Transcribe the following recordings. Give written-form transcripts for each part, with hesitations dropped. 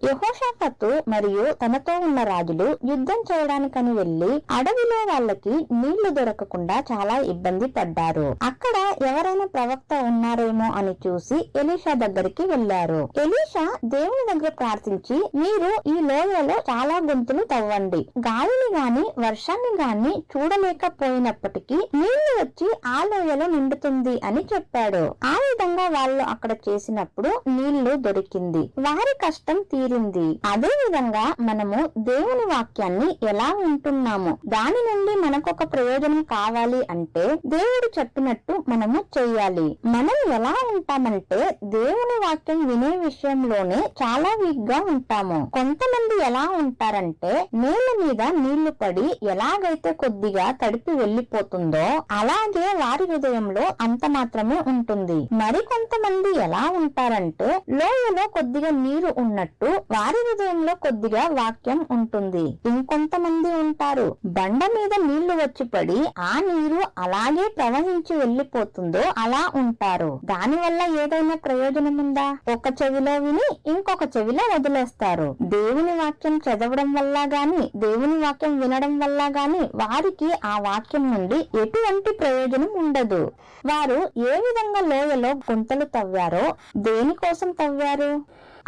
యెహోషాఫతు మరియు తనతో ఉన్న రాజులు యుద్ధం చేయడానికని వెళ్లి అడవిలో వాళ్ళకి నీళ్లు దొరకకుండా చాలా ఇబ్బంది పడ్డారు. అక్కడ ఎవరైనా ప్రవక్త ఉన్నారేమో అని చూసి ఎలీషా దగ్గరికి వెళ్లారు. ఎలీషా దేవుని దగ్గర ప్రార్థించి, మీరు ఈ లోయలో చాలా గొంతులు తవ్వండి, గాలిని గాని వర్షాన్ని గాని చూడలేకపోయినప్పటికీ నీళ్లు వచ్చి ఆ లోయలో నిండుతుంది అని చెప్పాడు. ఆ విధంగా వాళ్ళు అక్కడ చేసినప్పుడు నీళ్లు దొరికింది, వారి కష్టం తీరింది. అదే విధంగా మనము దేవుని వాక్యాన్ని ఎలా వింటున్నాము, దాని నుండి మనకొక ప్రయోజనం కావాలి అంటే దేవుడు చెప్పినట్టు మనము చెయ్యాలి. మనం ఎలా ఉంటామంటే దేవుని వాక్యం వినే విషయంలోనే చాలా వీక్ గా ఉంటాము. కొంతమంది ఎలా ఉంటారంటే నేల మీద నీళ్లు పడి ఎలాగైతే కొద్దిగా తడిపి వెళ్లిపోతుందో అలాగే వారి హృదయంలో అంత మాత్రమే ఉంటుంది. మరి కొంతమంది ఎలా ఉంటారంటే లోయలో కొద్దిగా నీరు ఉన్నట్టు వారి హృదయంలో కొద్దిగా వాక్యం ఉంటుంది. ఇంకొంతమంది ఉంటారు బండ మీద నీళ్లు వచ్చి పడి ఆ నీరు అలాగే ప్రవహించి వెళ్లిపోతుందో అలా ఉంటారు. దాని వల్ల ఏదైనా ప్రయోజనం ఉందా? ఒక చెవిలో విని ఇంకొక చెవిలో వదిలేస్తారు. దేవుని వాక్యం చదవడం వల్ల గాని దేవుని వాక్యం వినడం వల్ల గాని వారికి ఆ వాక్యం నుండి ఎటువంటి ప్రయోజనం ఉండదు. వారు ఏ విధంగా లోయలో గుంతలు తవ్వారో దేనికోసం తవ్వారు?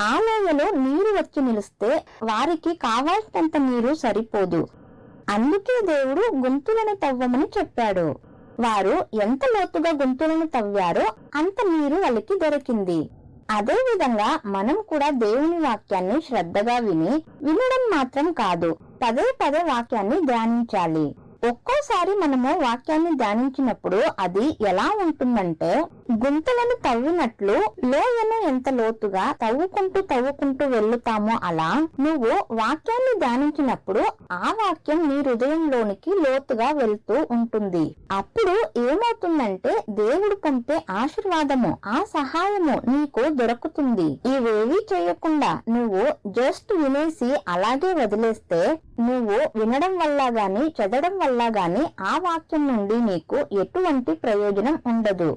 ఆ లోయలో నీరు వచ్చి నిలిస్తే వారికి కావాల్సినంత నీరు సరిపోదు. అందుకే దేవుడు గుంతులను తవ్వమని చెప్పాడు. వారు ఎంత లోతుగా గుంతులను తవ్వారో అంత నీరు వాళ్ళకి దొరికింది. అదే విధంగా మనం కూడా దేవుని వాక్యాన్ని శ్రద్ధగా వినడం మాత్రం కాదు, పదే పదే వాక్యాన్ని ధ్యానించాలి. ఒక్కోసారి మనము వాక్యాన్ని ధ్యానించినప్పుడు అది ఎలా ఉంటుందంటే గుంతలను తవ్వినట్లు లోయను ఎంత లోతుగా తవ్వుకుంటూ వెళ్తామో అలా నువ్వు వాక్యాన్ని ధ్యానించినప్పుడు ఆ వాక్యం నీ హృదయంలోనికి లోతుగా వెళ్తూ ఉంటుంది. అప్పుడు ఏమవుతుందంటే దేవుడు పంపే ఆశీర్వాదము, ఆ సహాయము నీకు దొరుకుతుంది. ఇవేవీ చేయకుండా నువ్వు జస్ట్ వినేసి అలాగే వదిలేస్తే నువ్వు వినడం వల్ల గాని చదవడం వల్ల గాని ఆ వాక్యం నుండి నీకు ఎటువంటి ప్రయోజనం ఉండదు.